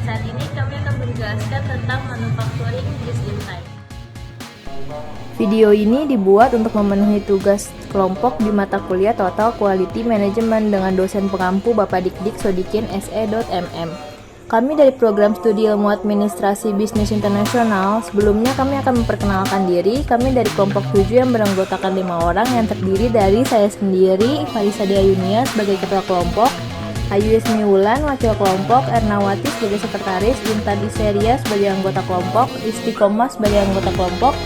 saat ini kami akan menjelaskan tentang manufacturing just in time. Video ini dibuat untuk memenuhi tugas kelompok di mata kuliah Total Quality Management dengan dosen pengampu Bapak Dikdik Sodikin SE.MM. Kami dari program studi ilmu administrasi bisnis internasional. Sebelumnya kami akan memperkenalkan diri. Kami dari kelompok 7 yang beranggotakan 5 orang yang terdiri dari saya sendiri, Farisa Dea Yunia sebagai ketua kelompok, Ayu Yasmi Wulan wakil kelompok, Ernawati sebagai sekretaris, Intan Iseria sebagai anggota kelompok, Istiqomah sebagai anggota kelompok.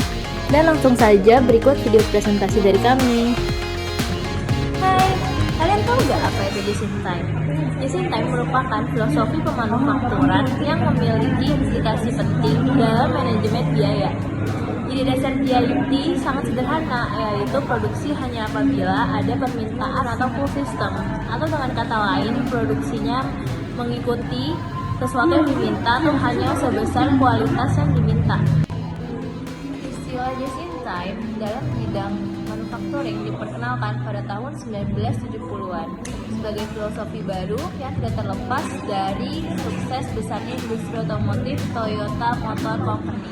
Dan langsung saja berikut video presentasi dari kami. Hai, kalian tahu gak apa itu just in time? Just in time merupakan filosofi pemanufakturan yang memiliki implikasi penting dalam manajemen biaya. Ide dasar GIT sangat sederhana, yaitu produksi hanya apabila ada permintaan atau full system, atau dengan kata lain, produksinya mengikuti sesuatu yang diminta atau hanya sebesar kualitas yang diminta. Istilah just in time dalam bidang manufacturing diperkenalkan pada tahun 1970-an sebagai filosofi baru yang tidak terlepas dari sukses besarnya industri otomotif Toyota Motor Company.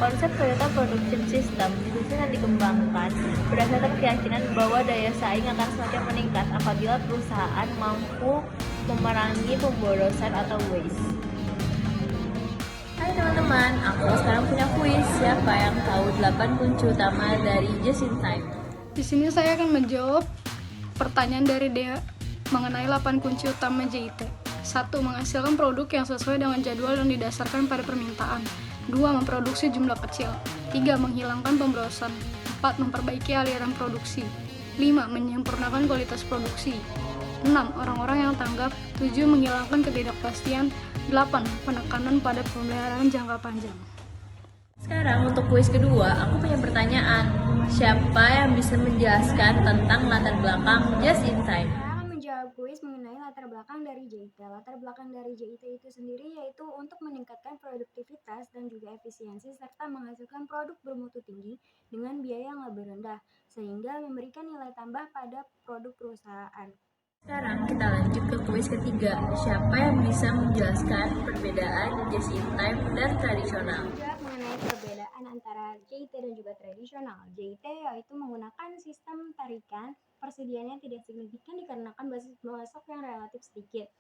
Konsep Toyota Production System disusun dan dikembangkan berdasarkan keyakinan bahwa daya saing akan semakin meningkat apabila perusahaan mampu memerangi pemborosan atau waste. Hai teman-teman, aku sekarang punya kuis. Siapa yang tahu 8 kunci utama dari just in time? Di sini saya akan menjawab pertanyaan dari Dea mengenai 8 kunci utama JIT. 1. Menghasilkan produk yang sesuai dengan jadwal yang didasarkan pada permintaan. 2. Memproduksi jumlah kecil. 3. Menghilangkan pemborosan. 4. Memperbaiki aliran produksi. 5. Menyempurnakan kualitas produksi. 6. Orang-orang yang tanggap. 7. Menghilangkan ketidakpastian. 8. Penekanan pada pemeliharaan jangka panjang. Sekarang untuk kuis kedua, aku punya pertanyaan. Siapa yang bisa menjelaskan tentang latar belakang just in time? Saya akan menjawab kuis mengenai latar belakang dari JIT. Latar belakang dari JIT itu sendiri yaitu untuk meningkatkan produktivitas dan juga efisiensi serta menghasilkan produk bermutu tinggi dengan biaya yang lebih rendah sehingga memberikan nilai tambah pada produk perusahaan. Sekarang kita lanjut ke kuis ketiga. Siapa yang bisa menjelaskan perbedaan just in time dan tradisional? Menjawab mengenai perbedaan antara JIT dan juga tradisional. JIT yaitu menggunakan sistem tarikan, persediaannya tidak signifikan dikarenakan basis pemasok yang relatif sedikit.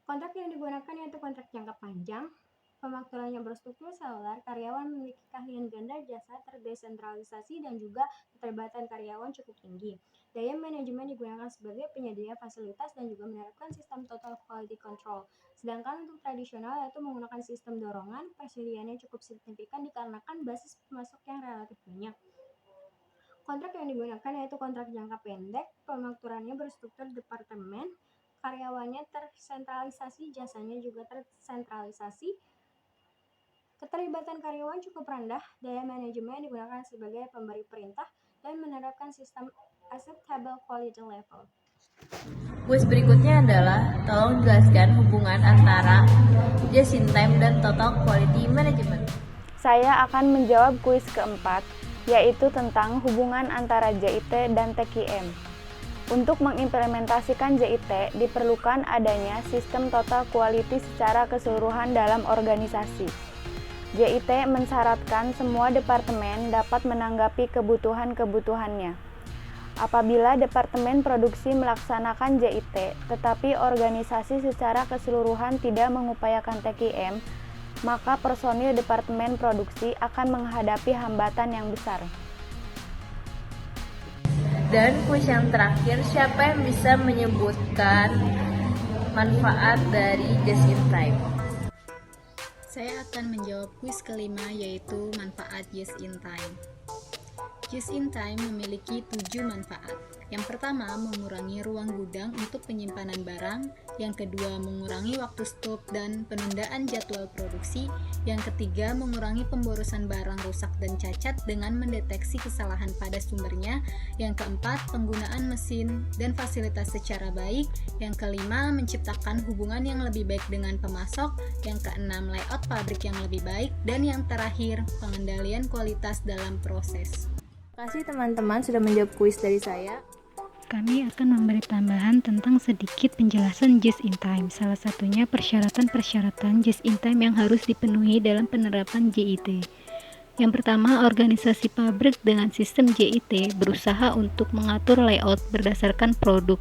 Kontrak yang digunakan yaitu kontrak jangka panjang, pemakmurannya berstruktur seluler, karyawan memiliki keahlian ganda, jasa terdesentralisasi dan juga keterlibatan karyawan cukup tinggi. Daya manajemen digunakan sebagai penyedia fasilitas dan juga menerapkan sistem total quality control. Sedangkan untuk tradisional yaitu menggunakan sistem dorongan, persediaannya cukup signifikan dikarenakan basis pemasok yang relatif banyak. Kontrak yang digunakan yaitu kontrak jangka pendek, pemakmurannya berstruktur departemen, karyawannya tersentralisasi, jasanya juga tersentralisasi. Keterlibatan karyawan cukup rendah, daya manajemen digunakan sebagai pemberi perintah dan menerapkan sistem acceptable quality level. Kuis berikutnya adalah tolong jelaskan hubungan antara just in time dan total quality management. Saya akan menjawab kuis keempat, yaitu tentang hubungan antara JIT dan TQM. Untuk mengimplementasikan JIT, diperlukan adanya sistem total quality secara keseluruhan dalam organisasi. JIT mensyaratkan semua departemen dapat menanggapi kebutuhan-kebutuhannya. Apabila departemen produksi melaksanakan JIT, tetapi organisasi secara keseluruhan tidak mengupayakan TQM, maka personil departemen produksi akan menghadapi hambatan yang besar. Dan kuis yang terakhir, siapa yang bisa menyebutkan manfaat dari just in time? Saya akan menjawab kuis kelima, yaitu manfaat just in time. Just in time memiliki 7 manfaat. Yang pertama, mengurangi ruang gudang untuk penyimpanan barang. Yang kedua, mengurangi waktu stop dan penundaan jadwal produksi. Yang ketiga, mengurangi pemborosan barang rusak dan cacat dengan mendeteksi kesalahan pada sumbernya. Yang keempat, penggunaan mesin dan fasilitas secara baik. Yang kelima, menciptakan hubungan yang lebih baik dengan pemasok. Yang keenam, layout pabrik yang lebih baik. Dan yang terakhir, pengendalian kualitas dalam proses. Terima kasih teman-teman sudah menjawab kuis dari saya. kami akan memberi tambahan tentang sedikit penjelasan just in time. Salah satunya persyaratan-persyaratan just in time yang harus dipenuhi dalam penerapan JIT. Yang pertama, organisasi pabrik dengan sistem JIT berusaha untuk mengatur layout berdasarkan produk.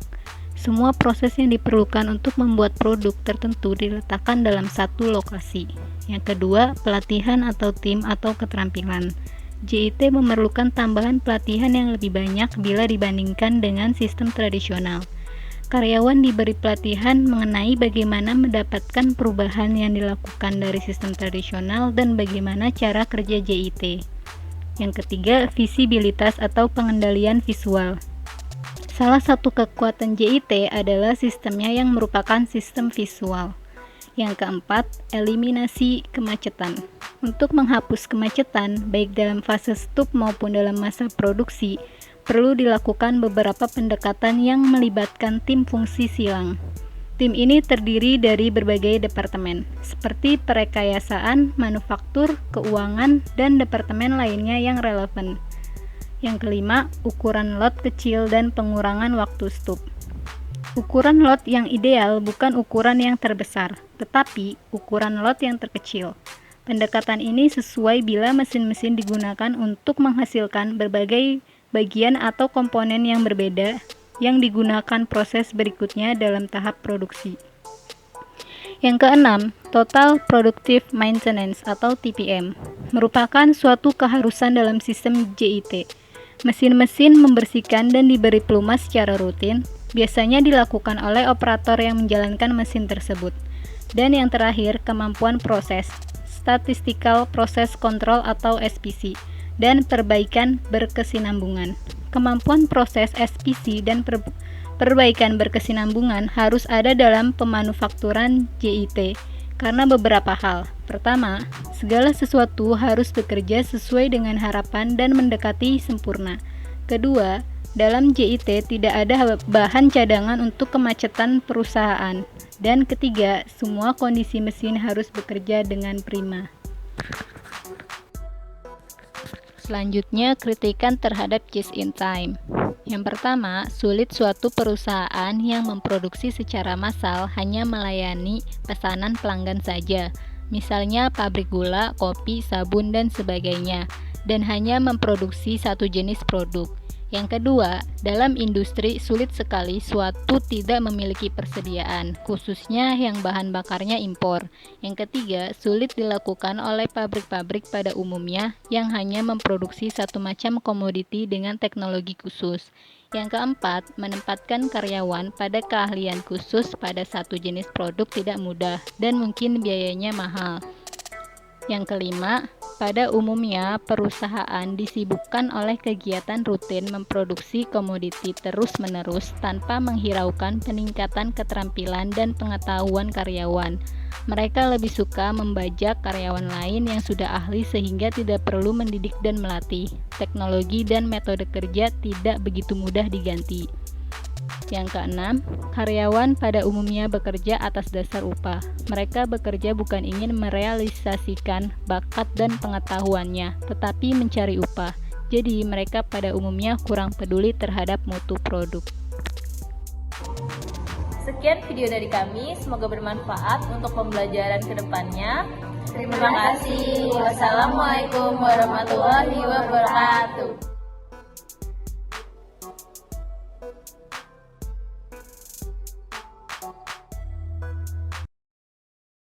Semua proses yang diperlukan untuk membuat produk tertentu diletakkan dalam satu lokasi. Yang kedua, pelatihan atau tim atau keterampilan. JIT memerlukan tambahan pelatihan yang lebih banyak bila dibandingkan dengan sistem tradisional. Karyawan diberi pelatihan mengenai bagaimana mendapatkan perubahan yang dilakukan dari sistem tradisional dan bagaimana cara kerja JIT. Yang ketiga, visibilitas atau pengendalian visual. Salah satu kekuatan JIT adalah sistemnya yang merupakan sistem visual. Yang keempat, eliminasi kemacetan. Untuk menghapus kemacetan, baik dalam fase stup maupun dalam masa produksi, perlu dilakukan beberapa pendekatan yang melibatkan tim fungsi silang. Tim ini terdiri dari berbagai departemen, seperti perekayasaan, manufaktur, keuangan, dan departemen lainnya yang relevan. Yang kelima, ukuran lot kecil dan pengurangan waktu stup. Ukuran lot yang ideal bukan ukuran yang terbesar, tetapi ukuran lot yang terkecil. Pendekatan ini sesuai bila mesin-mesin digunakan untuk menghasilkan berbagai bagian atau komponen yang berbeda yang digunakan proses berikutnya dalam tahap produksi. Yang keenam, Total Productive Maintenance atau TPM, merupakan suatu keharusan dalam sistem JIT. Mesin-mesin membersihkan dan diberi pelumas secara rutin, biasanya dilakukan oleh operator yang menjalankan mesin tersebut. Dan yang terakhir, kemampuan proses, Statistical Process Control atau SPC, dan perbaikan berkesinambungan. Kemampuan proses SPC dan perbaikan berkesinambungan harus ada dalam pemanufakturan JIT karena beberapa hal. Pertama, segala sesuatu harus bekerja sesuai dengan harapan dan mendekati sempurna. Kedua, dalam JIT tidak ada bahan cadangan untuk kemacetan perusahaan. Dan ketiga, semua kondisi mesin harus bekerja dengan prima. Selanjutnya, kritikan terhadap just in time. Yang pertama, sulit suatu perusahaan yang memproduksi secara massal hanya melayani pesanan pelanggan saja. Misalnya pabrik gula, kopi, sabun, dan sebagainya, dan hanya memproduksi satu jenis produk. Yang kedua, dalam industri sulit sekali suatu tidak memiliki persediaan, khususnya yang bahan bakarnya impor. Yang ketiga, sulit dilakukan oleh pabrik-pabrik pada umumnya yang hanya memproduksi satu macam komoditi dengan teknologi khusus. Yang keempat, menempatkan karyawan pada keahlian khusus pada satu jenis produk tidak mudah dan mungkin biayanya mahal. Yang kelima, pada umumnya perusahaan disibukkan oleh kegiatan rutin memproduksi komoditi terus-menerus tanpa menghiraukan peningkatan keterampilan dan pengetahuan karyawan. Mereka lebih suka membajak karyawan lain yang sudah ahli sehingga tidak perlu mendidik dan melatih. Teknologi dan metode kerja tidak begitu mudah diganti. Yang keenam, karyawan pada umumnya bekerja atas dasar upah. Mereka bekerja bukan ingin merealisasikan bakat dan pengetahuannya, tetapi mencari upah. Jadi, mereka pada umumnya kurang peduli terhadap mutu produk. Sekian video dari kami, semoga bermanfaat untuk pembelajaran kedepannya. Terima kasih. Wassalamualaikum warahmatullahi wabarakatuh.